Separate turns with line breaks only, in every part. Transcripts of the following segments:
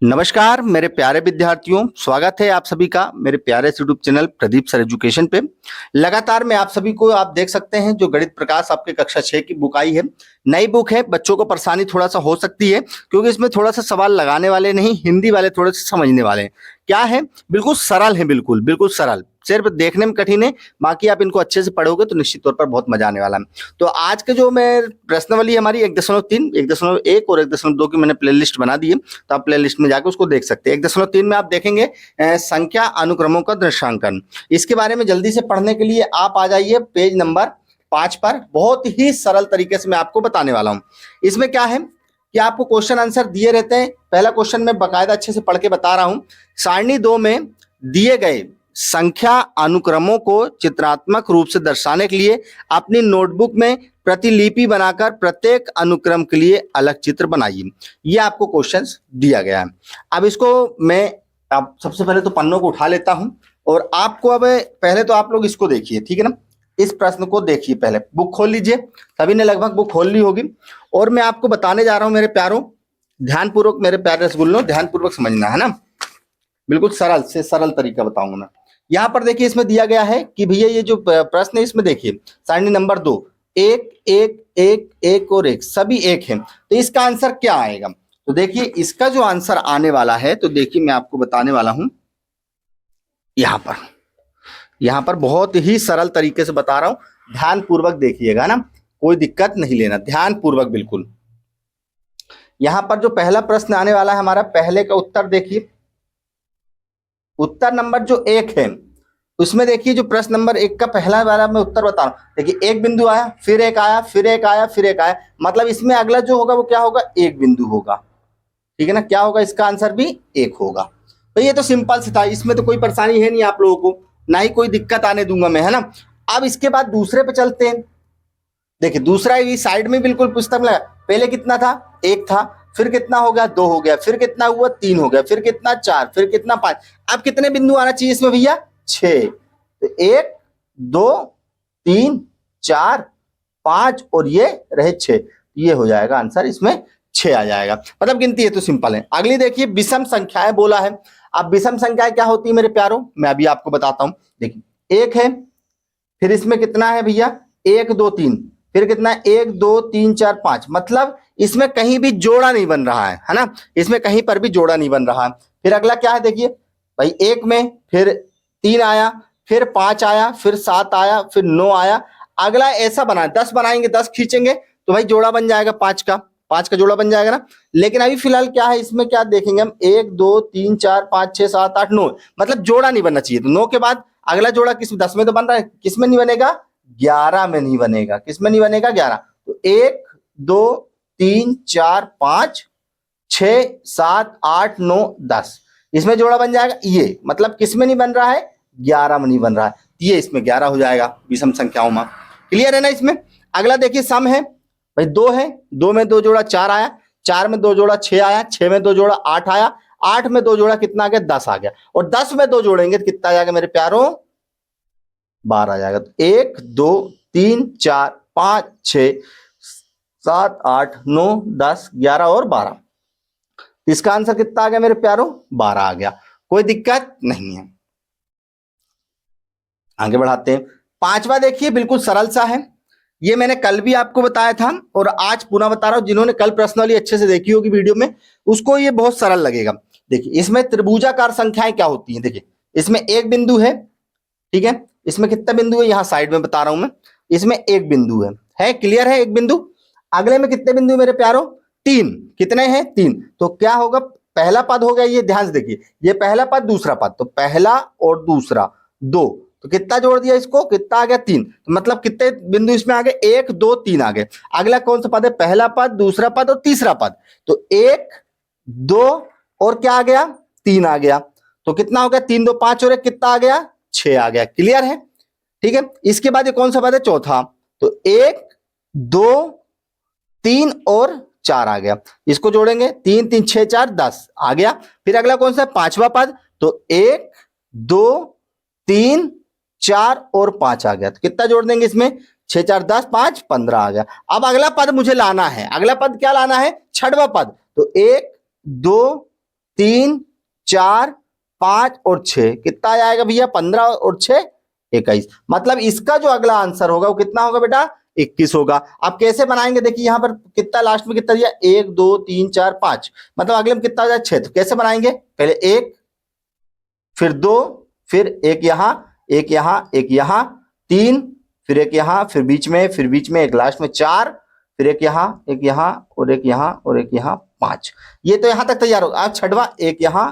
नमस्कार मेरे प्यारे विद्यार्थियों, स्वागत है आप सभी का मेरे प्यारे से YouTube channel Pradeep sir education पे। लगातार मैं आप सभी को आप देख सकते हैं जो गणित प्रकाश आपके कक्षा 6 की बुक आई है। नई बुक है, बच्चों को परेशानी थोड़ा सा हो सकती है क्योंकि इसमें थोड़ा सा सवाल लगाने वाले नहीं, हिंदी वाले थोड़े से समझने वाले हैं। क्या है, बिल्कुल सरल है, बिल्कुल बिल्कुल सरल, सिर्फ देखने में कठिन है, बाकी आप इनको अच्छे से पढ़ोगे तो निश्चित तौर पर बहुत मजा आने वाला है। तो आज के जो मैं प्रश्नावली हमारी 1.3, 1.1 और 1.2 की मैंने प्लेलिस्ट बना दी है, तो आप प्लेलिस्ट में जाकर उसको देख सकते हैं। 1.3 में आप देखेंगे संख्या अनुक्रमों का दृश्यांकन। इसके बारे में जल्दी से पढ़ने के लिए आप आ जाइए पेज नंबर 5 पर। बहुत ही सरल तरीके से मैं आपको बताने वाला हूं। इसमें क्या है कि आपको क्वेश्चन आंसर दिए रहते हैं। पहला क्वेश्चन मैं बकायदा अच्छे से पढ़ के बता रहा हूं। सारणी 2 में दिए गए संख्या अनुक्रमों को चित्रात्मक रूप से दर्शाने के लिए अपनी नोटबुक में प्रतिलिपि बनाकर प्रत्येक अनुक्रम के लिए अलग चित्र बनाइए। ये आपको क्वेश्चंस दिया गया है। अब इसको मैं अब सबसे पहले तो पन्नों को उठा लेता हूं और आपको अब पहले तो आप लोग इसको देखिए, ठीक है ना। इस प्रश्न को देखिए, पहले बुक खोल लीजिए। सभी ने लगभग बुक खोल ली होगी और मैं आपको बताने जा रहा हूं मेरे प्यारों। ध्यानपूर्वक मेरे प्यारे रसगुल्लों, ध्यानपूर्वक समझना है ना। बिल्कुल सरल से सरल तरीका बताऊंगा मैं। यहां पर देखिए, इसमें दिया गया है कि भैया ये जो प्रश्न है इसमें देखिए सारणी नंबर 2, 1 1 1 1 और 1 सभी 1 है, तो इसका आंसर क्या आएगा? तो देखिए इसका जो आंसर आने वाला है, तो देखिए मैं आपको बताने वाला हूं। यहां पर बहुत ही सरल तरीके से बता रहा हूं, ध्यान पूर्वक देखिएगा ना, कोई दिक्कत नहीं लेना, ध्यान पूर्वक बिल्कुल। यहां पर जो पहला प्रश्न आने वाला है हमारा, पहले का उत्तर देखिए। उत्तर नंबर जो 1 है उसमें देखिए, जो प्रश्न नंबर 1 का पहला वाला मैं उत्तर बता रहा हूं। देखिए एक बिंदु आया, फिर एक आया, फिर एक आया, फिर एक आया, मतलब इसमें अगला जो होगा वो क्या होगा? एक बिंदु होगा, ठीक है ना। क्या होगा? इसका आंसर भी 1 होगा। तो ये तो सिंपल से था, इसमें तो कोई परेशानी है नहीं आप लोगों को, ना ही कोई दिक्कत आने दूंगा मैं, है ना। अब इसके बाद दूसरे पे चलते हैं। देखिए दूसरा ये साइड में बिल्कुल पुस्तक में लगा। पहले कितना था? 1 था, फिर कितना हो गया? 2 हो गया, फिर कितना हुआ? 3 हो गया, फिर कितना? 4, फिर कितना? 5। अब कितने बिंदु आना चाहिए इसमें भैया? 6। तो 1 2 3 4 5 और ये रहे 6, ये हो जाएगा आंसर, इसमें 6 आ जाएगा। मतलब गिनती है तो सिंपल है। अगली देखिए, विषम संख्याएं बोला है। अब विषम संख्याएं क्या होती है मेरे प्यारों, मैं अभी आपको बताता हूं। देखिए 1 है, फिर इसमें कितना है भैया? 1 2 3, फिर कितना है? 1 2 3 4 5, मतलब इसमें कहीं भी जोड़ा नहीं बन रहा है ना, इसमें कहीं पर भी जोड़ा नहीं बन रहा है। फिर अगला क्या है? देखिए भाई 1 में फिर 3 आया, फिर 5 आया, फिर 7 आया, फिर 9 आया। अगला ऐसा बना, 10 बनाएंगे, 10 खींचेंगे तो भाई जोड़ा बन जाएगा 5 का, 5 का जोड़ा बन जाएगा ना। लेकिन अभी फिलहाल क्या है इसमें, क्या देखेंगे हम? 1 2 3 4 5 6 7 8 9, मतलब जोड़ा नहीं बनना चाहिए। तो 9 के बाद अगला जोड़ा किस 10 में तो बन रहा है, किस में नहीं बनेगा? 11 में नहीं बनेगा। किस में नहीं बनेगा? 11। तो 1 2 3 4 5 6 7 8 9 10, इसमें जोड़ा बन जाएगा। ये मतलब किस में नहीं बन रहा है? 11 में नहीं बन रहा है, ये इसमें 11 हो जाएगा विषम संख्याओं में। क्लियर है ना इसमें। अगला देखिए सम है भाई, 2 है, 2 में 2 जोड़ा 4 आया, 4 में 2 जोड़ा 6 आया, 6 में 2 जोड़ा 8 आया, 8 में 2 जोड़ा कितना आ गया? 10 आ गया, और 10 में 2 जोड़ेंगे तो कितना आ जाएगा मेरे प्यारों? 12 आ जाएगा। तो 1 2 3 4 5 6 7 8 9 10 11 और 12, इसका आंसर कितना आ गया मेरे प्यारों? 12 आ गया। कोई दिक्कत नहीं है। आगे बढ़ाते हैं। पांचवा देखिए, बिल्कुल सरल सा है, ये मैंने कल भी आपको बताया था और आज पुनः बता रहा हूं। जिन्होंने कल प्रश्नावली अच्छे से देखी होगी वीडियो में, उसको ये बहुत सरल लगेगा। देखिए इसमें त्रिभुजाकार संख्याएं क्या होती हैं। देखिए इसमें एक बिंदु है, ठीक है। इसमें कितना बिंदु है? यहां साइड में बता रहा हूं मैं। इसमें एक बिंदु है, क्लियर है? एक बिंदु। अगले में कितने बिंदु मेरे प्यारों? 3। कितने हैं? 3। तो क्या होगा? पहला पद हो गया, ये ध्यान से देखिए, ये पहला पद दूसरा पद, तो पहला और दूसरा 2, तो कितना जोड़ दिया इसको? कितना आ गया? 3। तो मतलब कितने बिंदु इसमें आ गए? 1 2 3 आ गए। अगला कौन सा पद है? पहला पद, दूसरा पद और तीसरा पद। तो 1 2 और क्या आ गया? 3 आ गया। तो कितना हो गया? 3 2 5 और 1 कितना आ गया? 6 आ गया। क्लियर है? ठीक है। इसके बाद ये कौन सा पद है? चौथा। तो 1 2 3 और 4 आ गया। इसको जोड़ेंगे, 3 3 6 4 10 आ गया। फिर अगला कौन सा है? पांचवा पद। तो 1 2 3 4 और 5 आ गया। तो कितना जोड़ देंगे इसमें? 6 4 10 5 15 आ गया। अब अगला पद मुझे लाना है। अगला पद क्या लाना है? छठवां पद। तो 1 2 3 4 5 और 6 कितना आ जाएगा भैया? 15 और 6 21। मतलब इसका जो अगला आंसर होगा वो कितना होगा बेटा? 21 होगा। अब कैसे बनाएंगे? देखिए यहाँ पर कितना लास्ट में कितना दिया? 1 2 3 4 5, मतलब अगले में कितना आ जाए? 6। तो कैसे बनाएंगे? पहले 1, फिर 2, फिर एक यहाँ, एक यहाँ, एक यहाँ, 3, फिर एक यहाँ, फिर बीच में एक लास्ट में 4, फिर एक यहाँ, एक यहाँ और एक यहाँ और एक यहाँ 5। ये तो यहाँ तक तैयार होगा। अब छठवा एक यहाँ,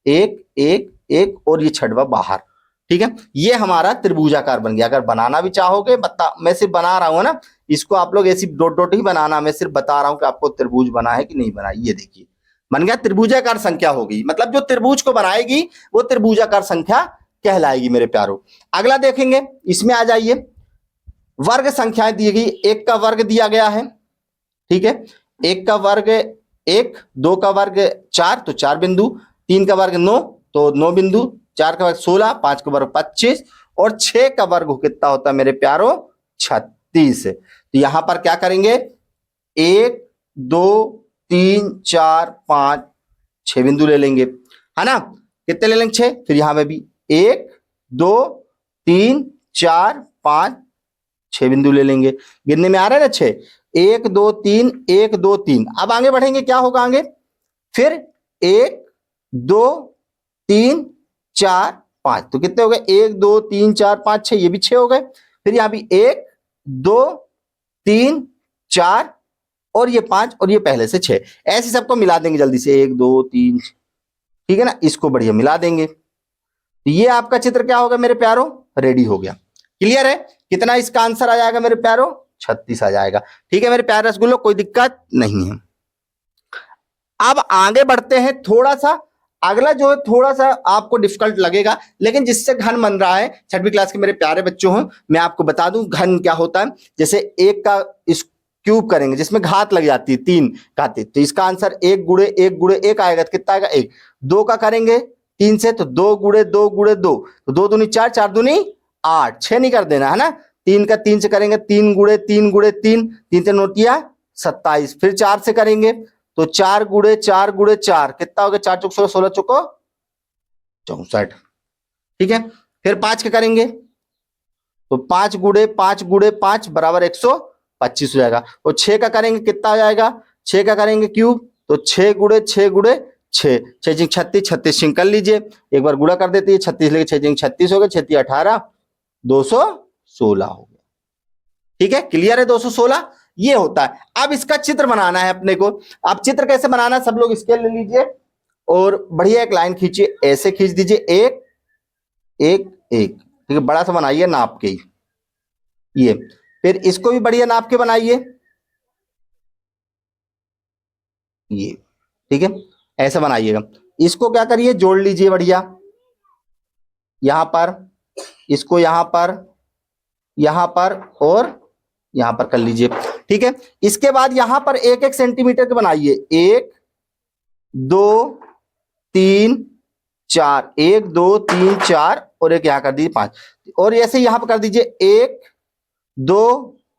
एक एक एक और ये छठवा बाहर। ठीक है, ये हमारा त्रिभुजाकार बन गया। अगर बनाना भी चाहोगे मैं सिर्फ बना रहा हूं ना, इसको आप लोग ऐसी डॉट डॉट ही बनाना, मैं सिर्फ बता रहा हूं कि आपको त्रिभुज बना है कि नहीं बना। ये देखिए बन गया, त्रिभुजाकार संख्या होगी। मतलब जो त्रिभुज को बनाएगी वो त्रिभुजाकार संख्या कहलाएगी मेरे प्यारों। अगला देखेंगे, इसमें आ जाइए, वर्ग संख्याएं दी गई। 1 का वर्ग दिया गया है, ठीक है, 1 का वर्ग 1, 2 का वर्ग 4 तो 4 बिंदु, 3 का वर्ग 9 तो 9 बिंदु, 4 का वर्ग 16, 5 का वर्ग 25 और 6 का वर्ग कितना होता है मेरे प्यारों? 36। तो यहां पर क्या करेंगे? 1 2 3 4 5 6 बिंदु ले लेंगे, है ना? कितने ले लेंगे? 6। फिर यहां पे भी 1 2 3 4 5 6 बिंदु ले लेंगे। गिनने में आ रहा है ना? 6 1 2 3 1 2 3। अब आगे बढ़ेंगे, क्या होगा आगे? फिर 1 2 3 4 5 तो कितने हो गए? 1 2 3 4 5 6, ये भी 6 हो गए। फिर यहां भी 1 2 3 4 और ये 5 और ये पहले से 6। ऐसे सबको मिला देंगे जल्दी से, 1 2 3, ठीक है ना? इसको बढ़िया मिला देंगे तो ये आपका चित्र क्या होगा मेरे प्यारों? रेडी हो गया। क्लियर है? कितना इसका आंसर आ जाएगा मेरे प्यारों? 36 आ जाएगा। ठीक है मेरे प्यारे रसगुल्लो, कोई दिक्कत नहीं है। अब आगे बढ़ते हैं। थोड़ा सा अगला जो है थोड़ा सा आपको डिफिकल्ट लगेगा, लेकिन जिससे घन बन रहा है, 6वीं क्लास के मेरे प्यारे बच्चों हो, मैं आपको बता दूं घन क्या होता है। जैसे 1 का इस क्यूब करेंगे जिसमें घात लग जाती है 3 घाती, तो इसका आंसर 1 गुणे 1 गुणे 1 आएगा। तो कितना आएगा? 1। 2 का करेंगे 3 से तो 2 गुणे 2 गुणे 2 तो 2 दूनी 4, 4 दूनी 8, 6 नहीं कर देना, है ना? 3 का 3 से करेंगे 3 गुणे 3 गुणे 3, 3 से नोटिया 27। फिर 4 से करेंगे तो 4 गुणे 4 गुणे 4 कितना हो गया? 4 चौक 16, 16 चौको 64। ठीक है, फिर 5 के करेंगे तो 5 गुणे 5 गुणे 5 बराबर 125 हो जाएगा। और 6 का करेंगे कितना आ जाएगा? 6 का करेंगे क्यूब तो 6 गुणे 6 गुणे 6, 6 36, 36 कर लीजिए, एक बार गुणा कर देते हैं, 36 लेके 6 36 हो गए, 6 18 216 हो गया। ठीक है, क्लियर है? 216 ये होता है। अब इसका चित्र बनाना है अपने को। अब चित्र कैसे बनाना है? सब लोग स्केल ले लीजिए और बढ़िया एक लाइन खींचिए, ऐसे खींच दीजिए, 1 1 1। ठीक है, बड़ा सा बनाइए नाप के ही ये। फिर इसको भी बढ़िया नाप के बनाइए ये। ठीक है, ऐसे बनाइएगा। इसको क्या करिए? जोड़ लीजिए बढ़िया, यहां पर, इसको यहां पर, यहां पर और यहां पर कर लीजिए। ठीक है, इसके बाद यहां पर 1 सेंटीमीटर के बनाइए, 1 2 3 4, 1 2 3 4 और एक यहां कर दीजिए 5, और ऐसे यहां पर कर दीजिए 1 2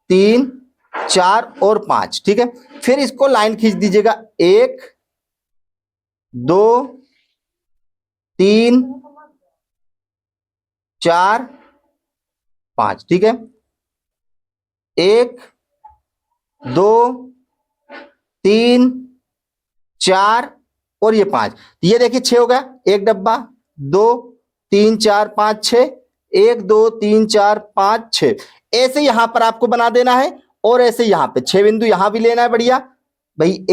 3 4 और 5। ठीक है, फिर इसको लाइन खींच दीजिएगा, 1 2 3 4 5। ठीक है, 1 2 3 4 और ये 5। ये देखिए 6 हो गया, एक डब्बा, 2 3 4 5 6, 1 2 3 4 5 6। ऐसे यहां पर आपको बना देना है और ऐसे यहां पे 6 बिंदु यहां भी लेना है बढ़िया भाई।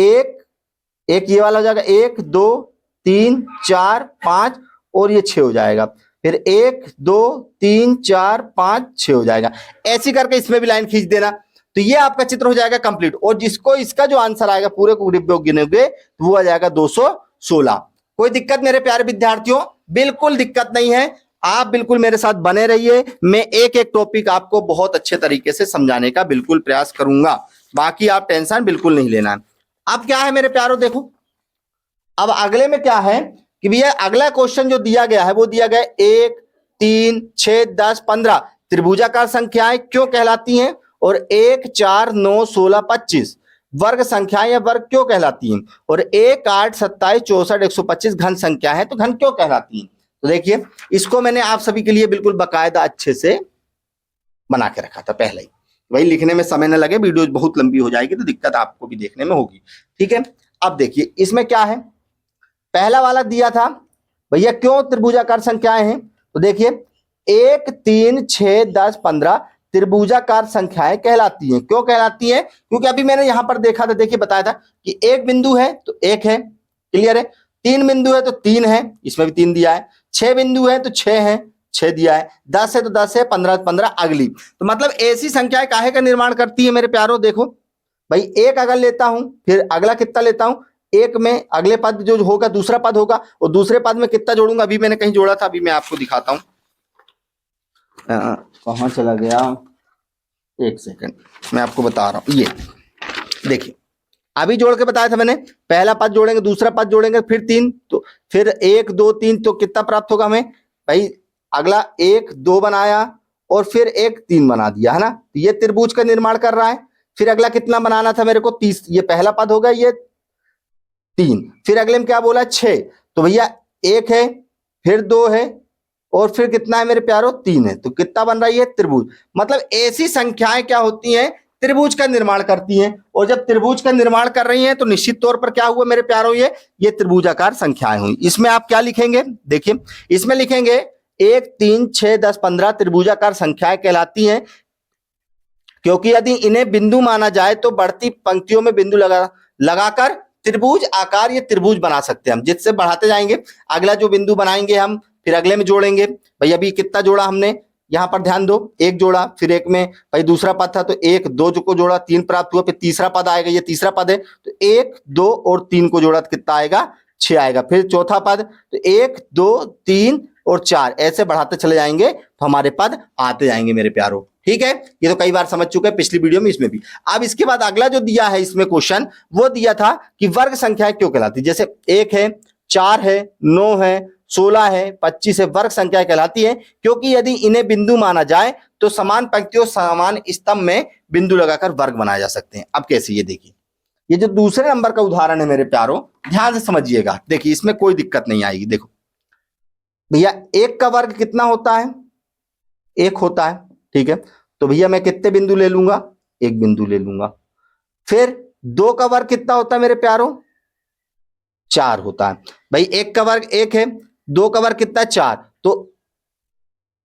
एक ये वाला हो जाएगा, 1 2 3 4 5 और ये 6 हो जाएगा। फिर 1 2 3 4 5 6 हो जाएगा। ऐसी करके इसमें भी लाइन खींच देना, तो ये आपका चित्र हो जाएगा कंप्लीट। और जिसको इसका जो आंसर आएगा पूरे को गिनोगे तो वो आ जाएगा 216। कोई दिक्कत मेरे प्यारे विद्यार्थियों? बिल्कुल दिक्कत नहीं है। आप बिल्कुल मेरे साथ बने रहिए, मैं एक एक टॉपिक आपको बहुत अच्छे तरीके से समझाने का बिल्कुल प्रयास करूंगा। बाकी आप टेंशन बिल्कुल नहीं लेना है। अब क्या है मेरे प्यारों, देखो अब अगले में क्या है कि भैया अगला क्वेश्चन जो दिया गया है वो दिया गया 1 3 6 10 15 त्रिभुजाकार संख्याएं क्यों कहलाती हैं? और 1 4 9 16 25 वर्ग संख्याएं या वर्ग क्यों कहलाती हैं, और 1, 8, 27, 64, 125 घन संख्या है तो घन क्यों कहलाती हैं। तो देखिए इसको मैंने आप सभी के लिए बिल्कुल बाकायदा अच्छे से बना के रखा था पहले ही, वही लिखने में समय न लगे, वीडियो बहुत लंबी हो जाएगी तो दिक्कत आपको भी देखने में होगी। ठीक है, अब देखिए इसमें क्या है, पहला वाला दिया था भैया क्यों त्रिभुजाकार संख्याएं हैं, तो देखिए 1, 3, 6, 10, 15 त्रिभुजाकार संख्याएं कहलाती हैं। क्यों कहलाती हैं, क्योंकि अभी मैंने यहां पर देखा था, देखिए बताया था कि एक बिंदु है तो एक है, क्लियर है, 3 बिंदु है तो 3 है, इसमें भी 3 दिया है, 6 बिंदु है तो 6 है, 6 दिया है, 10 है तो 10 है, 15 15 अगली। तो मतलब ऐसी संख्याएं काहे का निर्माण करती है मेरे प्यारों, देखो भाई एक अगर लेता हूं फिर अगला कितना लेता हूं, एक में अगले पद जो होगा दूसरा पद होगा और दूसरे पद में कितना जोड़ूंगा, अभी मैंने कहीं जोड़ा था, अभी मैं आपको दिखाता हूं, कहां चला गया, एक सेकंड मैं आपको बता रहा हूं, ये देखिए अभी जोड़ के बताया था मैंने, पहला पद जोड़ेंगे दूसरा पद जोड़ेंगे फिर 3, तो फिर 1 2 3 तो कितना प्राप्त होगा हमें भाई, अगला 1 2 बनाया और फिर 1 3 बना दिया है ना, तो ये त्रिभुज का निर्माण कर रहा है। फिर अगला कितना बनाना था मेरे को 30, ये पहला पद होगा, ये 3, फिर अगले में क्या बोला 6, तो भैया 1 है फिर 2 है और फिर कितना है मेरे प्यारों 3 है, तो कितना बन रहा है ये त्रिभुज। मतलब ऐसी संख्याएं क्या होती हैं, त्रिभुज का निर्माण करती हैं, और जब त्रिभुज का निर्माण कर रही हैं तो निश्चित तौर पर क्या हुआ मेरे प्यारों, ये त्रिभुजाकार संख्याएं हुई। इसमें आप क्या लिखेंगे, देखिए इसमें लिखेंगे 1 3 6 10 15 त्रिभुजाकार संख्याएं कहलाती हैं, क्योंकि यदि इन्हें बिंदु माना जाए तो बढ़ती पंक्तियों में बिंदु लगाकर त्रिभुज आकार ये त्रिभुज बना सकते हैं हम, जिससे बढ़ाते जाएंगे, अगला जो बिंदु बनाएंगे हम फिर अगले में जोड़ेंगे। भाई अभी कितना जोड़ा हमने, यहां पर ध्यान दो, 1 जोड़ा, फिर 1 में भाई दूसरा पद था तो 1 2 को जोड़ा 3 प्राप्त हुआ, फिर तीसरा पद आएगा, ये तीसरा पद है तो 1 2 और 3 को जोड़ा तो कितना आएगा 6 आएगा, फिर चौथा पद तो 1 2 3 और 4 ऐसे बढ़ाते चले जाएंगे तो हमारे पद आते जाएंगे मेरे प्यारों। ठीक है, ये तो कई बार समझ चुके हैं पिछली वीडियो में, इसमें भी। अब इसके बाद अगला जो दिया है इसमें क्वेश्चन, वो दिया था कि वर्ग संख्याएं क्यों कहलाती, जैसे 1 है 4 है 9 है 16 है 25 है, वर्ग संख्या कहलाती है क्योंकि यदि इन्हें बिंदु माना जाए तो समान पंक्तियों समान स्तंभ में बिंदु लगाकर वर्ग बनाए जा सकते हैं। अब कैसे, ये देखिए ये जो दूसरे नंबर का उदाहरण है मेरे प्यारों, ध्यान से समझिएगा, देखिए इसमें कोई दिक्कत नहीं आएगी। देखो भैया 1 का वर्ग कितना होता है, 1 होता है, ठीक है, तो भैया मैं कितने बिंदु ले लूंगा, 1 बिंदु ले लूंगा। फिर 2 का वर्ग कितना होता है मेरे प्यारों, 4 होता है। भाई 1 का वर्ग 1 है, 2 का वर्ग कितना 4, तो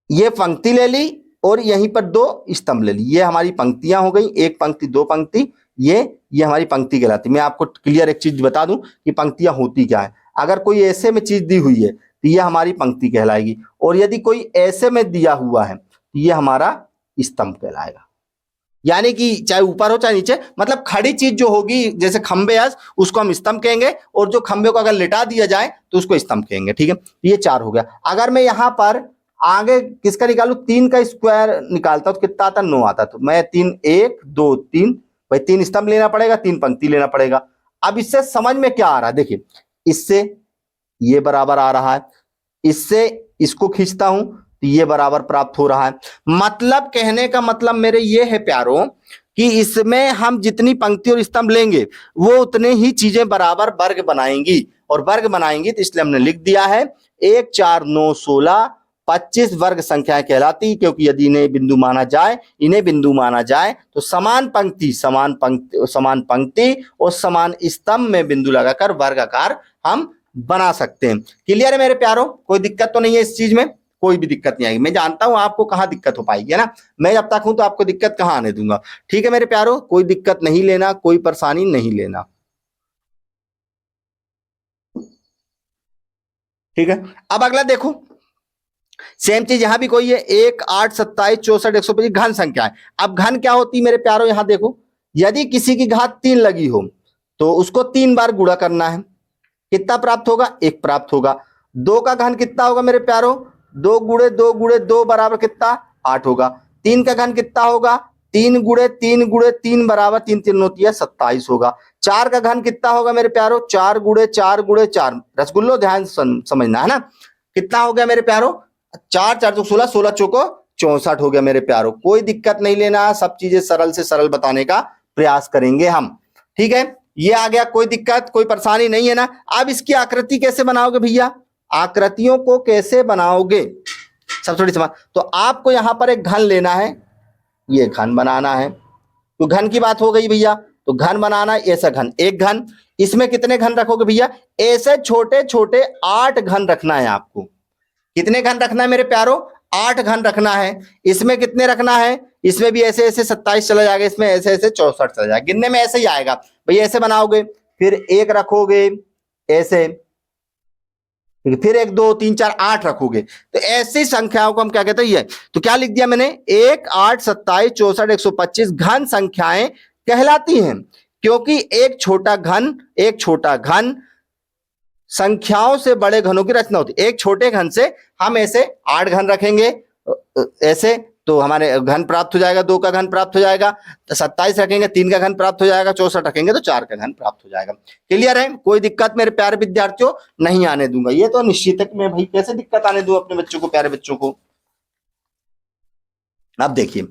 ये पंक्ति ले ली और यहीं पर 2 स्तंभ ले ली, ये हमारी पंक्तियां हो गई, 1 पंक्ति 2 पंक्ति, ये हमारी पंक्ति कहलाती है। मैं आपको क्लियर एक चीज बता दूं कि पंक्तियां होती क्या है, अगर कोई ऐसे में चीज दी हुई है तो ये हमारी पंक्ति कहलाएगी, और यदि कोई ऐसे में दिया हुआ है तो ये हमारा स्तंभ कहलाएगा। यानी कि चाहे ऊपर हो चाहे नीचे, मतलब खड़ी चीज जो होगी जैसे खंबे उसको हम स्तंभ कहेंगे, और जो खंबे को अगर लिटा दिया जाए तो उसको स्तंभ कहेंगे। ठीक है, ये 4 हो गया। अगर मैं यहां पर आगे किसका निकालू, 3 का स्क्वायर निकालता हूं तो कितना आता, 9 आता, तो मैं 3 1 2 3, भाई 3 स्तंभ लेना पड़ेगा, 3 पंक्ति लेना पड़ेगा। अब इससे समझ में क्या आ रहा है, देखिए इससे ये बराबर आ रहा है, इससे इसको खींचता हूं तो ये बराबर प्राप्त हो रहा है। मतलब कहने का मतलब मेरे ये है प्यारों कि इसमें हम जितनी पंक्ति और स्तंभ लेंगे वो उतने ही चीजें बराबर वर्ग बनाएंगी, और वर्ग बनाएंगी तो इसलिए हमने लिख दिया है 1 4 9 16 25 वर्ग संख्याएं कहलाती, क्योंकि यदि इन्हें बिंदु माना जाए तो समान पंक्ति और समान स्तंभ में बिंदु लगाकर वर्ग आकार हम बना सकते हैं। क्लियर है मेरे प्यारों, कोई दिक्कत तो नहीं है इस चीज में, कोई भी दिक्कत नहीं आएगी। मैं जानता हूं आपको कहां दिक्कत हो पाएगी, है ना, मैं जब तक हूं तो आपको दिक्कत कहां आने दूंगा। ठीक है मेरे प्यारों, कोई दिक्कत नहीं लेना, कोई परेशानी नहीं लेना। ठीक है, अब अगला देखो, सेम चीज यहां भी कोई है, 1 8 27 64 125 घन संख्या है। अब घन क्या होती है मेरे प्यारों, यहां देखो यदि किसी की घात 3 लगी हो तो उसको 3 बार गुणा करना है, कितना प्राप्त होगा, 1 प्राप्त होगा। 2 का घन कितना होगा मेरे प्यारों, 2 गुणे 2 गुणे 2 बराबर कितना 8 होगा। 3 का घन कितना होगा, 3 गुणे 3 गुणे 3 बराबर 3 3 होती है 27 होगा। 4 का घन कितना होगा मेरे प्यारों, 4 गुणे 4 गुणे 4, रसगुल्लो ध्यान समझना है ना, कितना हो गया मेरे प्यारों, 4 4 16 16 चौको 64 हो गया मेरे प्यारों। कोई दिक्कत नहीं लेना, सब चीजें सरल से सरल बताने का प्रयास करेंगे हम। ठीक है, ये आ गया, कोई दिक्कत कोई परेशानी नहीं है ना। अब इसकी आकृति कैसे बनाओगे भैया, आकृतियों को कैसे बनाओगे सब थोड़ी समझ। तो आपको यहां पर एक घन लेना है, ये घन बनाना है, तो घन की बात हो गई भैया, तो घन बनाना है ऐसा घन, एक घन। इसमें कितने घन रखोगे भैया, ऐसे छोटे छोटे 8 घन रखना है आपको। कितने घन रखना है मेरे प्यारो, 8 घन रखना है। इसमें कितने रखना है, इसमें भी ऐसे ऐसे 27 चला जाएगा, इसमें ऐसे ऐसे 64 चला जाएगा, गिनने में ऐसे ही आएगा भैया। ऐसे बनाओगे, फिर एक रखोगे ऐसे, फिर 1 2 3 4 8 रखोगे, तो ऐसी संख्याओं को हम क्या कहते हैं, ये तो क्या लिख दिया मैंने, 1 8 27 64 125 घन संख्याएं कहलाती हैं, क्योंकि एक छोटा घन संख्याओं से बड़े घनों की रचना होती है। एक छोटे घन से हम ऐसे 8 घन रखेंगे ऐसे, तो हमारे घन प्राप्त हो जाएगा, 2 का घन प्राप्त हो जाएगा, 27 रखेंगे 3 का घन प्राप्त हो जाएगा, 64 रखेंगे तो 4 का घन प्राप्त हो जाएगा। क्लियर है, कोई दिक्कत मेरे प्यारे विद्यार्थियों नहीं आने दूंगा, ये तो निश्चित है कि मैं भाई कैसे दिक्कत आने दूं अपने बच्चों को, प्यारे बच्चों को। अब देखिए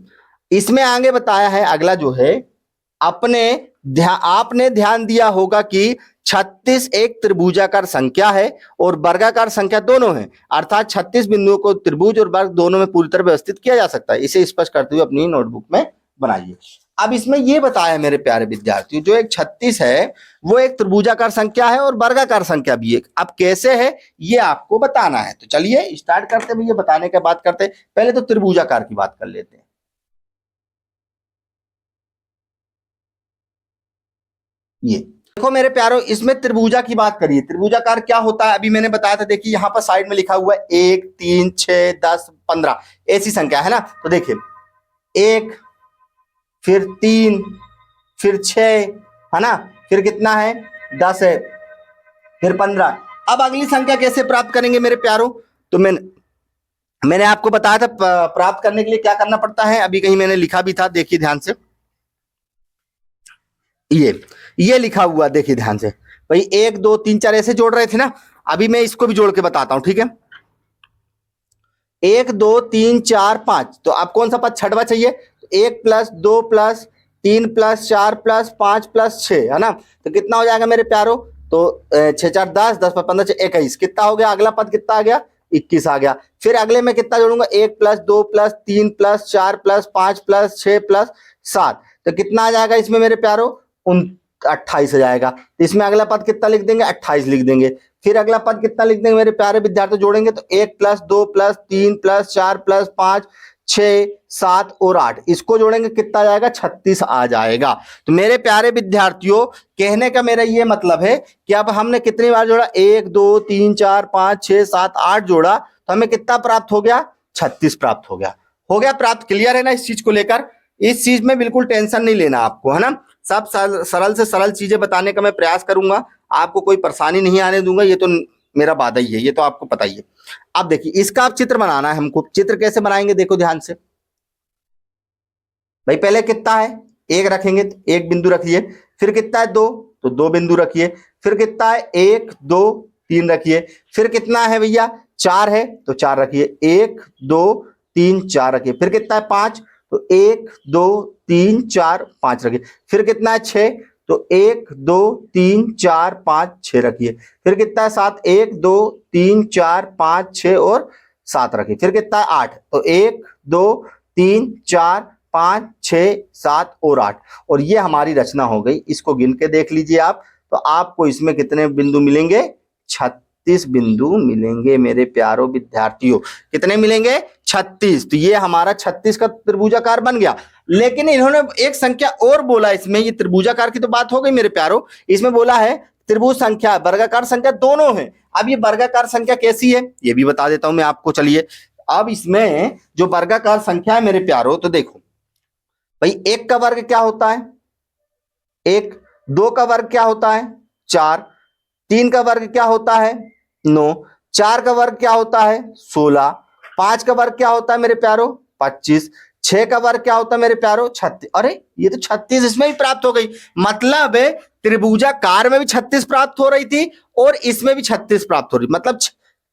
इसमें आगे बताया है, अगला जो है आपने ध्यान दिया होगा कि 36 एक त्रिभुजाकार संख्या है और वर्गाकार संख्या दोनों है, अर्थात 36 बिंदुओं को त्रिभुज और वर्ग दोनों में पूरी तरह व्यवस्थित किया जा सकता है। इसे स्पष्ट करते हुए अपनी नोटबुक में बनाइए। अब इसमें यह बताया मेरे प्यारे विद्यार्थियों, जो एक 36 है वो एक त्रिभुजाकार संख्या है और वर्गाकार संख्या भी एक। अब कैसे है ये आपको बताना है, तो चलिए स्टार्ट करते भैया, बताने के बाद करते। पहले तो त्रिभुजाकार की बात कर लेते हैं। ये देखो मेरे प्यारो, इसमें त्रिभुजा की बात करिए, त्रिभुजाकार क्या होता है अभी मैंने बताया था। देखिए यहां पर साइड में लिखा हुआ है 1 3 6 10 15 ऐसी संख्या है ना, तो देखिए 1 फिर 3 फिर 6 है ना, फिर कितना है 10 है, फिर 15। अब अगली संख्या कैसे प्राप्त करेंगे मेरे प्यारो, तो मैंने आपको बताया था प्राप्त करने के लिए क्या करना पड़ता है, अभी कहीं मैंने लिखा भी था, देखिए ध्यान से, ये लिखा हुआ देखिए ध्यान से भाई, 1 2 3 4 ऐसे जोड़ रहे थे ना, अभी मैं इसको भी जोड़ के बताता हूं, ठीक है। 1 2 3 4 5, तो आप कौन सा पद छठवा चाहिए, 1 + 2 + 3 + 4 + 5 + 6 है ना, तो कितना हो जाएगा मेरे प्यारो, तो 6 4 10 10 15 6 21, कितना हो गया, अगला पद कितना आ गया 21 आ गया। फिर अगले में कितना जोड़ूंगा, 1 + 2 + 3 + 4 + 5 + 6 + 7, तो कितना आ जाएगा इसमें मेरे प्यारो 28 आ जाएगा। तो इसमें अगला पद कितना लिख देंगे, 28 लिख देंगे। फिर अगला पद कितना लिख देंगे मेरे प्यारे विद्यार्थी, जोड़ेंगे तो 1 + 2 + 3 + 4 + 5 6 7 और 8, इसको जोड़ेंगे कितना आ जाएगा 36 आ जाएगा। तो मेरे प्यारे विद्यार्थियों कहने का मेरा ये मतलब है कि अब हमने कितनी बार जोड़ा, 1 2 3 4 5 6 7 8 जोड़ा, तो हमें कितना प्राप्त हो गया, 36 प्राप्त हो गया प्राप्त। क्लियर है ना इस चीज को लेकर, इस चीज में बिल्कुल टेंशन नहीं लेना आपको, है ना। सब सरल से सरल चीजें बताने का मैं प्रयास करूंगा, आपको कोई परेशानी नहीं आने दूंगा, ये तो मेरा वादा ही है, ये तो आपको पता ही है। अब देखिए इसका आप चित्र बनाना है हमको, चित्र कैसे बनाएंगे देखो ध्यान से भाई। पहले कितना है, 1 रखेंगे तो 1 बिंदु रखिए, फिर कितना है 2 तो 2 बिंदु रखिए, फिर कितना है 1 2 3 रखिए, फिर कितना है भैया 4 है तो 4 रखिए, 1 2 3 4 रखिए, फिर कितना है 5 तो 1 2 3 4 5 रखिए, फिर कितना है 6 तो 1 2 3 4 5 6 रखिए, फिर कितना है 7 1 2 3 4 5 6 और 7 रखिए, फिर कितना है 8 तो 1 2 3 4 5 6 7 और 8, और ये हमारी रचना हो गई। इसको गिन के देख लीजिए आप, तो आपको इसमें कितने बिंदु मिलेंगे, 36 बिंदु मिलेंगे मेरे प्यारो विद्यार्थियों। कितने मिलेंगे, 36। तो ये हमारा 36 का त्रिभुजाकार बन गया। लेकिन इन्होंने एक संख्या और बोला इसमें, ये त्रिभुजाकार की तो बात हो गई मेरे प्यारो, इसमें बोला है त्रिभुज संख्या वर्गाकार संख्या दोनों है। अब ये वर्गाकार संख्या कैसी है ये भी बता देता हूं मैं आपको, चलिए। अब इसमें जो वर्गाकार संख्या है मेरे प्यारो, तो देखो भाई 1 का वर्ग क्या होता है 1, 2 का वर्ग क्या होता है 4, 3 का वर्ग क्या होता है 9, 4 का वर्ग क्या होता है 16, 5 का वर्ग क्या होता है मेरे प्यारो 25, 6 का वर्ग क्या होता है मेरे प्यारो 36। अरे ये तो 36 इसमें भी प्राप्त हो गई, मतलब त्रिभुजाकार में भी 36 प्राप्त हो रही थी और इसमें भी 36 प्राप्त हो रही, मतलब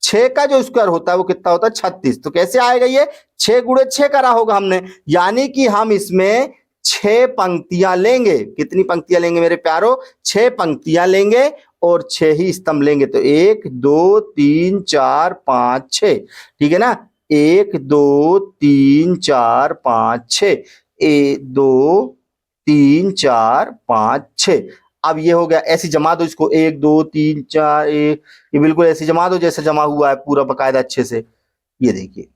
6 का जो स्क्वायर होता है वो कितना होता है 36। तो कैसे आएगा ये, 6 × 6 करा होगा हमने, यानी कि हम इसमें 6 पंक्तियां लेंगे। कितनी पंक्तियां लेंगे मेरे प्यारो? 6 पंक्तियां लेंगे और 6 ही स्तंभ लेंगे। तो 1 2 3 4 5 6, ठीक है ना? 1 2 3 4 5 6, 1 2 3 4 5 6। अब ये हो गया, ऐसे जमा दो इसको, 1 2 3 4 1, ये बिल्कुल ऐसे जमा दो जैसे जमा हुआ है पूरा बकायदा अच्छे से। ये देखिए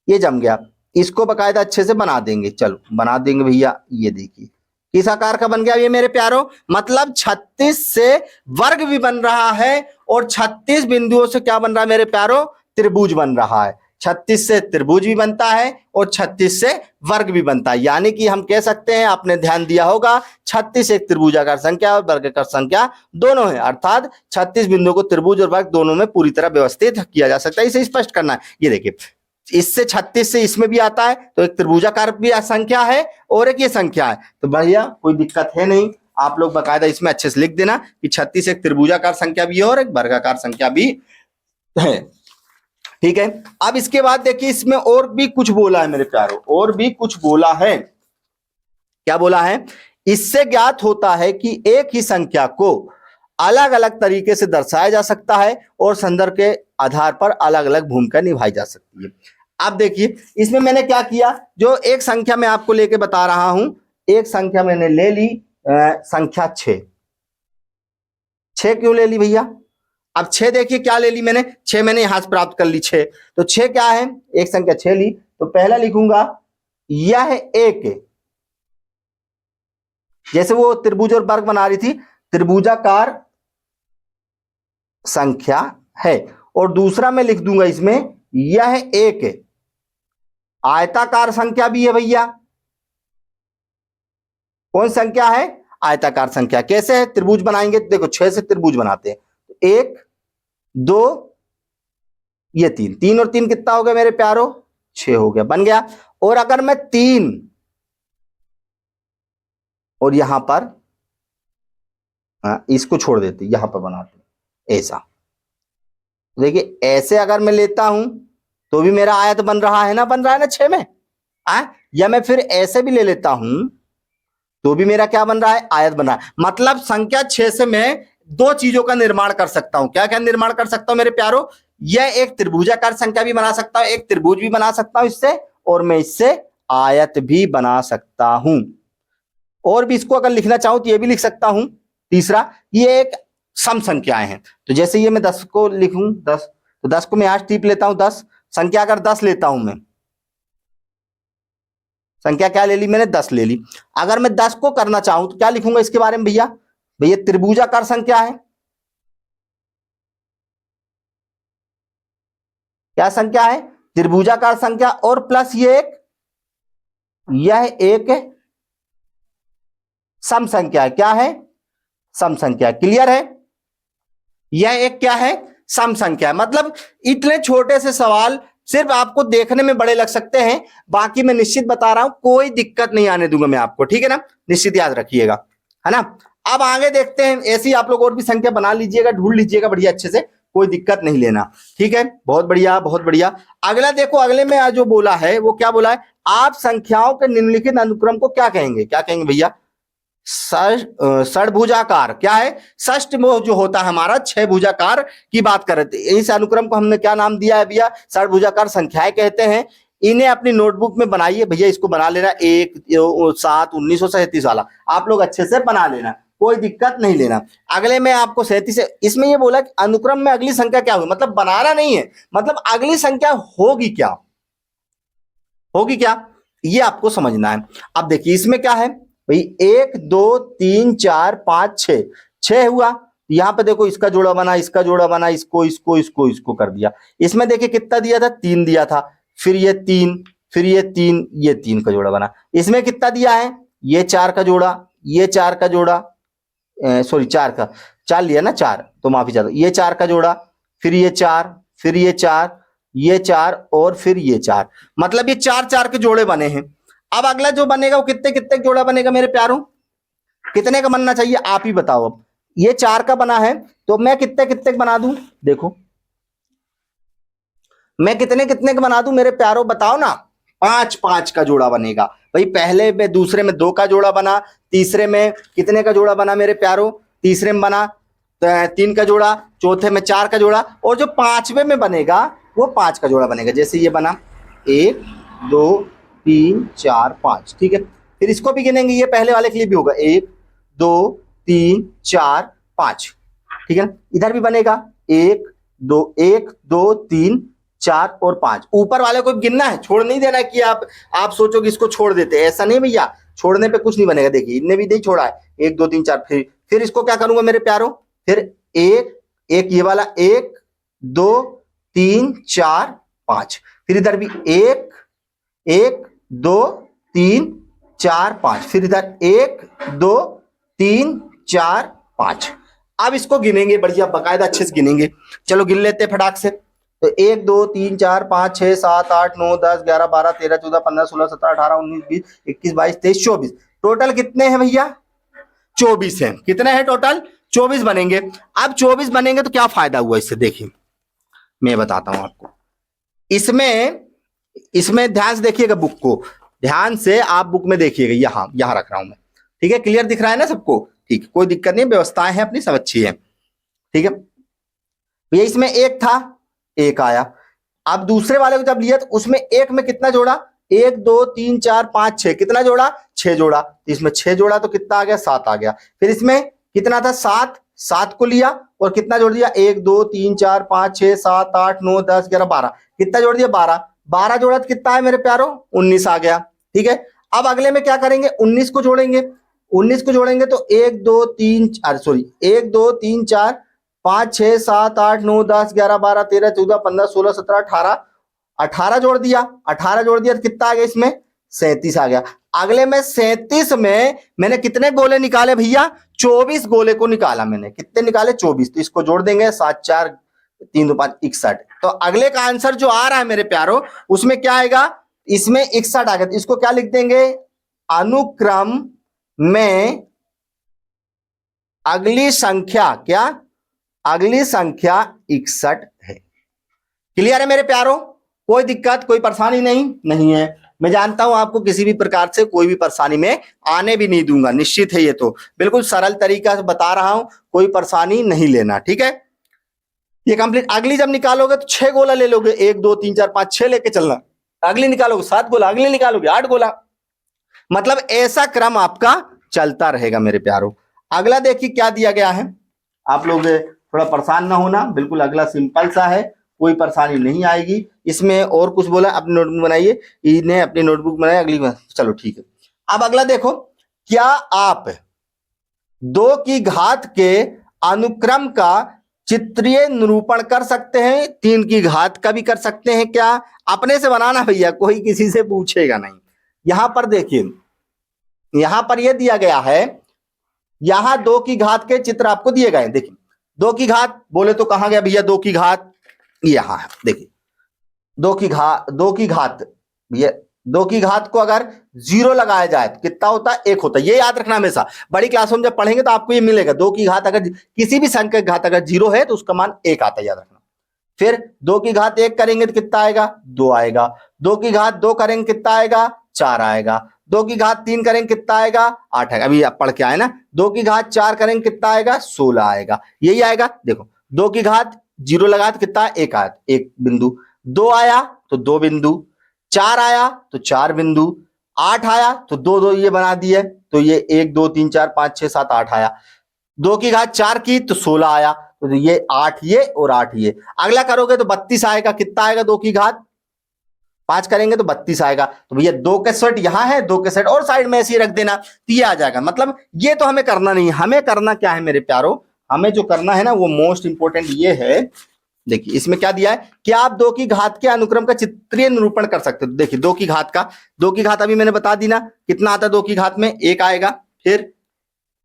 ये जम गया। इसको बकायदा अच्छे से बना देंगे, चलो बना देंगे भैया। ये देखिए किस आकार का बन गया ये मेरे प्यारो? मतलब 36 से वर्ग भी बन रहा है और 36 बिंदुओं से क्या बन रहा है मेरे प्यारो? त्रिभुज बन रहा है। 36 से त्रिभुज भी बनता है और 36 से वर्ग भी बनता है। यानी कि हम कह सकते हैं, आपने ध्यान दिया होगा, 36 एक त्रिभुजाकार संख्या और वर्गाकार संख्या दोनों है, अर्थात 36 बिंदुओं को त्रिभुज और वर्ग दोनों में पूरी तरह व्यवस्थित किया जा सकता है। इसे स्पष्ट करना है। ये देखिए इससे 36 से इसमें भी आता है, तो एक त्रिभुजाकार भी संख्या है और एक ये संख्या है। तो भैया कोई दिक्कत है नहीं, आप लोग बकायदा इसमें अच्छे से लिख देना कि 36 एक त्रिभुजाकार संख्या भी है और एक वर्गाकार संख्या भी है, ठीक है। अब इसके बाद देखिए इसमें और भी कुछ बोला है मेरे प्यारों, और भी कुछ बोला है। क्या बोला है? इससे ज्ञात होता है कि एक ही संख्या को अलग अलग तरीके से दर्शाया जा सकता है और संदर्भ के आधार पर अलग अलग भूमिका निभाई जा सकती है। अब देखिए इसमें मैंने क्या किया, जो एक संख्या मैं आपको लेके बता रहा हूं, एक संख्या मैंने ले ली, संख्या 6। 6 क्यों ले ली भैया? अब 6 देखिए क्या ले ली मैंने, 6 मैंने यहां से प्राप्त कर ली 6। तो 6 क्या है? एक संख्या 6 ली, तो पहला लिखूंगा यह एक, जैसे वो त्रिभुज और वर्ग बना रही थी, त्रिभुजाकार संख्या है। और दूसरा मैं लिख दूंगा इसमें यह एक आयताकार संख्या भी है भैया। कौन संख्या है? आयताकार संख्या। कैसे है? त्रिभुज बनाएंगे, देखो 6 से त्रिभुज बनाते हैं, 1 2 ये 3, 3 और 3 कितना हो गया मेरे प्यारो? 6 हो गया, बन गया। और अगर मैं 3 और यहां पर इसको छोड़ देते, यहां पर बनाते ऐसा, देखिए ऐसे अगर मैं लेता हूं तो भी मेरा आयत बन रहा है ना, बन रहा है ना 6 में। या मैं फिर ऐसे भी ले लेता हूं तो भी मेरा क्या बन रहा है? आयत बन रहा है। मतलब संख्या 6 से मैं 2 चीजों का निर्माण कर सकता हूं। क्या क्या निर्माण कर सकता हूं मेरे प्यारो? यह एक त्रिभुजाकार संख्या भी बना सकता हूं, एक त्रिभुज भी बना सकता हूं इससे, और मैं इससे आयत भी बना सकता हूं। और भी इसको अगर लिखना चाहूं तो ये भी लिख सकता हूं। तीसरा, ये एक सम संख्याएं हैं, तो जैसे ये मैं 10 को लिखूं, 10, तो 10 को मैं आज टिप लेता हूं, 10 संख्या अगर 10 लेता हूं मैं, संख्या क्या ले ली मैंने? 10 ले ली। अगर मैं 10 को करना चाहूं तो क्या लिखूंगा इसके बारे में भैया? भैया त्रिभुजाकार संख्या है। क्या संख्या है? त्रिभुजाकार संख्या, और प्लस ये एक, यह एक सम संख्या है। क्या है? सम संख्या। क्लियर है? यह एक क्या है? सम संख्या। मतलब इतने छोटे से सवाल सिर्फ आपको देखने में बड़े लग सकते हैं, बाकी मैं निश्चित बता रहा हूं कोई दिक्कत नहीं आने दूंगा मैं आपको, ठीक है ना? निश्चित याद रखिएगा, है ना? अब आगे देखते हैं, ऐसी आप लोग और भी संख्या बना लीजिएगा, ढूंढ लीजिएगा बढ़िया अच्छे से, कोई दिक्कत नहीं लेना, ठीक है? बहुत बढ़िया बहुत बढ़िया। अगला देखो, अगले में आज जो बोला है वो क्या बोला है? आप संख्याओं के निम्नलिखित अनुक्रम को क्या कहेंगे? क्या कहेंगे भैया? षड्भुजाकार। क्या है? षष्ठ जो होता है हमारा 6 भुजाकार की बात कर रहे थे, इस अनुक्रम को हमने क्या नाम दिया है भैया? षड्भुजाकार संख्याएं कहते हैं। इन्हें अपनी नोटबुक में बनाइए भैया, इसको बना लेना 1 7 1937 वाला, आप लोग अच्छे से बना लेना, कोई दिक्कत नहीं लेना। अगले में आपको 37 इसमें ये बोला कि अनुक्रम में अगली संख्या क्या हुई, मतलब बनाना नहीं है, मतलब अगली संख्या होगी क्या, होगी क्या, ये आपको समझना है। अब देखिए इसमें क्या है भाई, 1 2 3 4 5 6, 6 हुआ। यहां पे देखो इसका जोड़ा बना, इसका जोड़ा बना, इसको इसको इसको इसको कर दिया। इसमें देखिए कितना दिया था? 3 दिया था, फिर ये 3, फिर ये 3, ये 3 का जोड़ा बना। इसमें कितना दिया है? ये 4 का जोड़ा, ये 4 का जोड़ा, सॉरी 4 का, 4 लिया ना, 4 तो माफी चाहता हूं, ये 4 का जोड़ा, फिर ये 4, फिर ये 4, ये 4 और फिर ये 4, मतलब ये 4 4 के जोड़े बने हैं। अब अगला जो बनेगा वो कितने कितने जोड़ा बनेगा मेरे प्यारों? कितने का बनना चाहिए आप ही बताओ। अब ये 4 का बना है तो मैं कितने कितने बना दूं? देखो मैं कितने कितने का बना दूं मेरे प्यारों, बताओ ना। 5 5 का जोड़ा बनेगा। भाई पहले में दूसरे में 2 का जोड़ा बना, तीसरे में कितने का जोड़ा बना मेरे प्यारो, तीसरे में बना 3 का जोड़ा, चौथे में 4 का जोड़ा, और जो पांचवे में बनेगा वो 5 का जोड़ा बनेगा। जैसे ये बना 1 2 3 4 5, ठीक है। फिर इसको भी गिनेंगे, ये पहले वाले के लिए भी होगा 1 2 3 4 5, ठीक है ना। इधर भी बनेगा 1 2 3 4 और 5। ऊपर वाले को गिनना है, छोड़ नहीं देना कि आप सोचो कि इसको छोड़ देते, ऐसा नहीं भैया, छोड़ने पे कुछ नहीं बनेगा। देखिए इनने भी नहीं छोड़ा है, 1 2 3 4। फिर इसको क्या करूंगा मेरे प्यारो, फिर एक ये वाला 1 2 3 4 5, फिर इधर भी 1 2 3 4 5, फिर इधर 1 2 3 4 5। अब इसको गिनेंगे बढ़िया बाकायदा अच्छे से गिनेंगे। चलो गिन लेते हैं फटाक से। तो 1 2 3 4 5 6 7 8 9 10 11 12 13 14 15 16 17 18 19 20 21 22 23 24। टोटल कितने हैं भैया, 24 है। कितने हैं टोटल, 24 बनेंगे। अब 24 बनेंगे तो क्या फायदा हुआ इससे, देखिए मैं बताता हूं आपको। इसमें ध्यान से देखिएगा, बुक को ध्यान से आप बुक में देखिएगा, यहां रख रहा हूं मैं, ठीक है। क्लियर दिख रहा है ना सबको, ठीक है, कोई दिक्कत नहीं, व्यवस्थाएं हैं अपनी सब अच्छी है, ठीक है भैया। इसमें 1 था, 1 आया। अब दूसरे वाले को जब लिया तो उसमें 1 में कितना जोड़ा, 1 2 3 4 5 6, कितना जोड़ा, 6 जोड़ा। तो इसमें 6 जोड़ा तो कितना आ गया, 7 आ गया। फिर इसमें कितना था, 7 को लिया और कितना जोड़ दिया, 1 2 3 4 5 6 7 8 9 10 11 12, कितना जोड़ दिया, 12 जोड़ा तो कितना है मेरे प्यारो, 19 आ गया, ठीक है। अब अगले में क्या करेंगे, 19 को जोड़ेंगे। 19 को जोड़ेंगे तो 1 2 3 1 2 3 4 5 6 7 8 9 10 11 12 13 14 15 16 17 18, 18 जोड़ दिया। 18 जोड़ दिया तो कितना आ गया, इसमें 37 आ गया। अगले में 37 में मैंने कितने गोले निकाले भैया, 24 गोले को निकाला मैंने। कितने निकाले, 24। तो इसको जोड़ देंगे, 7 4 3 2 5 61। तो अगले का आंसर जो आ रहा है मेरे प्यारो, उसमें क्या आएगा, इसमें 61 आ गया। तो इसको क्या लिख देंगे, अनुक्रम में अगली संख्या, क्या, अगली संख्या 61 है। क्लियर है मेरे प्यारो, कोई दिक्कत कोई परेशानी नहीं है। मैं जानता हूं आपको किसी भी प्रकार से कोई भी परेशानी में आने भी नहीं दूंगा, निश्चित है। ये तो बिल्कुल सरल तरीका से बता रहा हूं, कोई परेशानी नहीं लेना, ठीक है। ये कंप्लीट। अगली जब निकालोगे तो 6 गोला ले लोगे, 1 2 3 4 5 6 लेके चलना। अगली निकालोगे 7 गोला, अगली निकालोगे 8 गोला, मतलब ऐसा क्रम आपका चलता रहेगा मेरे प्यारो। अगला देखिए क्या दिया गया है, आप लोग थोड़ा परेशान ना होना, बिल्कुल अगला सिंपल सा है, कोई परेशानी नहीं आएगी इसमें। और कुछ बोला, अपनी नोटबुक बनाइए, इन्हें अपनी नोटबुक बनाए अगली बार, चलो ठीक है। अब अगला देखो, क्या आप 2 की घात के अनुक्रम का चित्रीय निरूपण कर सकते हैं, 3 की घात का भी कर सकते हैं क्या, अपने से बनाना भैया, कोई किसी से पूछेगा नहीं। यहां पर देखिए, यहां पर यह दिया गया है, यहां 2 की घात के चित्र आपको दिए गए हैं। देखिए 2 की घात बोले तो कहां गया भैया, 2 की घात यहां है। देखिए 2 की घात भैया, 2 की घात को अगर 0 लगाया जाए तो कितना होता है, 1 होता है। ये याद रखना हमेशा, बड़ी क्लासों में जब पढ़ेंगे तो आपको ये मिलेगा। 2 की घात अगर किसी भी संख्या की घात अगर 0 है तो उसका मान 1 आता है, याद रखना। फिर 2 की घात 1 करेंगे तो कितना आएगा, 2 आएगा। 2 की घात 2 करेंगे कितना आएगा, 4 आएगा। 2 की घात 3 करेंगे कितना आएगा, 8 आएगा। अभी आप पढ़ के आए ना। 2 की घात 4 करेंगे कितना आएगा, 16 आएगा। यही आएगा। देखो 2 की घात 0 लगा तो कितना, 1 आया, 1 बिंदु। 2 आया तो 2 बिंदु। 4 आया तो 4 बिंदु। 8 आया तो 2 2 ये बना दिए, तो ये 1 2 3 4 5 6 7 8 आया। 2 की घात 4 की तो 16 आया, तो ये 8 ये और 8 ये। अगला करोगे तो 32 आएगा। कितना आएगा, 2 की घात 5 करेंगे तो 32 आएगा। तो भैया 2 के सेट यहां है, 2 के सेट और साइड में ऐसे ही रख देना, तो ये आ जाएगा। मतलब ये तो हमें करना नहीं है, हमें करना क्या है मेरे प्यारो, हमें जो करना है ना वो मोस्ट इंपोर्टेंट ये है। देखिए इसमें क्या दिया है कि आप 2 की घात के अनुक्रम का चित्रीय निरूपण कर सकते हो। देखिए 2 की घात का, 2 की घात अभी मैंने बता दी ना, कितना आता है 2 की घात में, 1 आएगा, फिर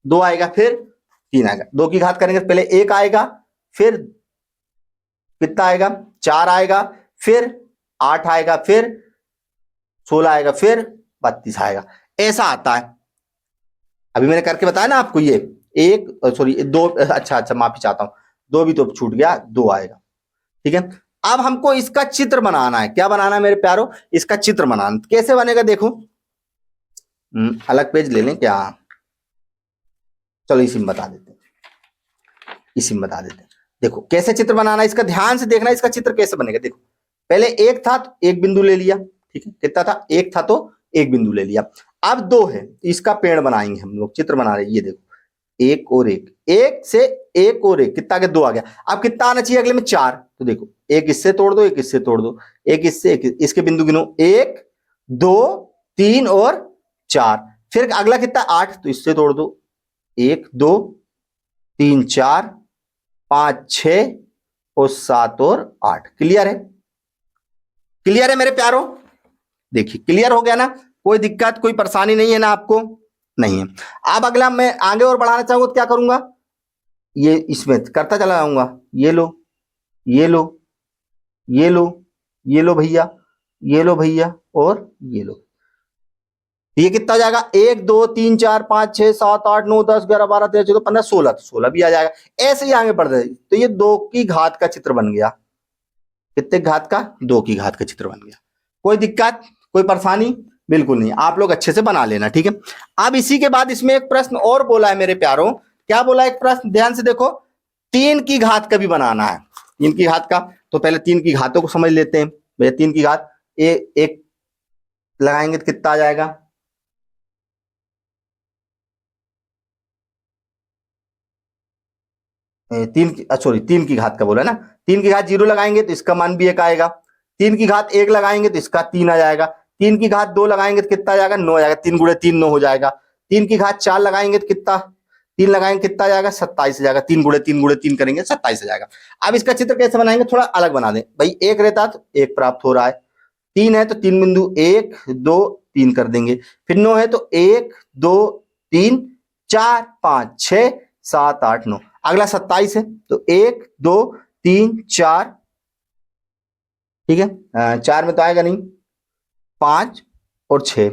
2 आएगा, फिर 3 आएगा। 2 की घात करेंगे तो पहले 1 आएगा, फिर कितना आएगा, 4 आएगा, फिर 8 आएगा, फिर 16 आएगा, फिर 32 आएगा। ऐसा आता है। अभी मैंने करके बताया ना आपको, ये 2, अच्छा माफी चाहता हूं, 2 भी तो छूट गया, 2 आएगा, ठीक है। अब हमको इसका चित्र बनाना है। क्या बनाना है मेरे प्यारो? इसका चित्र बनाना। कैसे बनेगा देखो, अलग पेज ले लें क्या? चलो इसी में बता देते हैं, इसी में बता देते हैं। देखो कैसे चित्र बनाना है इसका, ध्यान से देखना इसका चित्र कैसे बनेगा। देखो पहले एक था तो एक बिंदु ले लिया, ठीक है, कितना था? एक था तो एक बिंदु ले लिया। अब दो है, इसका पेड़ बनाएंगे हम लोग, चित्र बना रहे हैं। ये देखो एक और एक, एक से एक और एक, कितना आ गया? दो आ गया। अब कितना आना चाहिए अगले में? चार। तो देखो एक इससे तोड़ दो, एक इससे तोड़ दो, एक इससे, एक इसके बिंदु गिनो, एक दो तीन और चार। फिर अगला कितना? आठ, तो इससे तोड़ दो, एक दो तीन चार पांच छह और सात और आठ। क्लियर है? क्लियर है मेरे प्यारो? देखिए क्लियर हो गया ना, कोई दिक्कत कोई परेशानी नहीं है ना आपको? नहीं है। अब अगला मैं आगे और बढ़ाना चाहूंगा तो क्या करूंगा? ये इसमें करता चला जाऊंगा, ये लो ये लो ये लो ये लो भैया, ये लो भैया और ये लो। ये कितना हो जाएगा? एक दो तीन चार पांच छह सात आठ नौ 10 11 12 13 14 15 16, तो 16 भी आ जाएगा। ऐसे ही आगे बढ़ जाए तो ये दो की घात का चित्र बन गया। कितने घात का? दो की घात का चित्र बन गया। कोई दिक्कत कोई परेशानी? बिल्कुल नहीं, आप लोग अच्छे से बना लेना, ठीक है। अब इसी के बाद इसमें एक प्रश्न और बोला है मेरे प्यारों। क्या बोला? एक प्रश्न ध्यान से देखो, तीन की घात का भी बनाना है। तीन की घात का, तो पहले तीन की घातों को समझ लेते हैं भैया। तीन की घात एक लगाएंगे तो कितना आ जाएगा? तीन की घात का बोला ना। तीन की घात जीरो लगाएंगे तो इसका मान भी एक आएगा। तीन की घात एक लगाएंगे तो इसका तीन आ जाएगा। तीन की घात दो लगाएंगे तो कितना आ जाएगा? नौ आ जाएगा। तीन गुणे तीन नौ हो जाएगा। तीन की घात चार लगाएंगे तो कितना? तीन लगाएंगे कितना आ जाएगा? 27 आ जाएगा। तीन गुणे तीन करेंगे 27 आ जाएगा। अब इसका चित्र कैसे बनाएंगे? थोड़ा अलग बना दें भाई। एक रहता तो एक प्राप्त हो रहा है, तीन है तो तीन बिंदु एक दो तीन कर देंगे, फिर नौ है तो एक दो तीन चार पांच छह सात आठ नौ। अगला 27 है तो एक दो तीन चार, ठीक है, चार में तो आएगा नहीं, पांच और छह,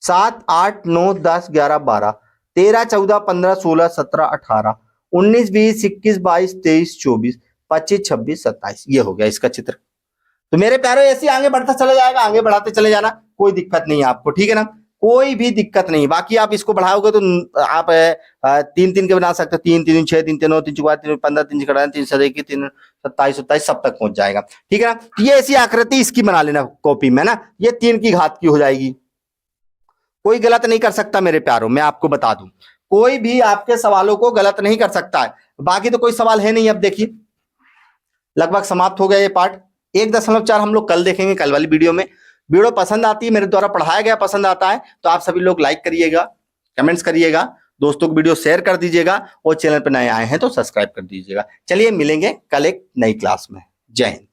सात आठ नौ 10 11 12 13 14 15 16 17 18 19 20 21 22 23 24 25 26 27। ये हो गया इसका चित्र। तो मेरे प्यारे ऐसे आगे बढ़ता चला जाएगा, आगे बढ़ाते चले जाना, कोई दिक्कत नहीं है आपको, ठीक है ना? कोई भी दिक्कत नहीं। बाकी आप इसको बढ़ाओगे तो आप तीन तीन के बना सकते हो, तीन तीन छह तीन तीन नौ तीन चौबीस तीन 15 तीन चौड़ा तीन 27 तीन 27 27 सब तक पहुंच जाएगा, ठीक है ना? तो ये ऐसी आकृति इसकी बना लेना कॉपी में ना, ये तीन की घात की हो जाएगी। कोई गलत नहीं कर सकता मेरे प्यारों, मैं आपको बता दूं, कोई भी आपके सवालों को गलत नहीं कर सकता है। बाकी तो कोई सवाल है नहीं। अब देखिए लगभग समाप्त हो गया ये पार्ट। 1.4 हम लोग कल देखेंगे, कल वाली वीडियो में। वीडियो पसंद आती है, मेरे द्वारा पढ़ाया गया पसंद आता है तो आप सभी लोग लाइक करिएगा, कमेंट्स करिएगा, दोस्तों को वीडियो शेयर कर दीजिएगा और चैनल पर नए आए हैं तो सब्सक्राइब कर दीजिएगा। चलिए मिलेंगे कल एक नई क्लास में। जय हिंद।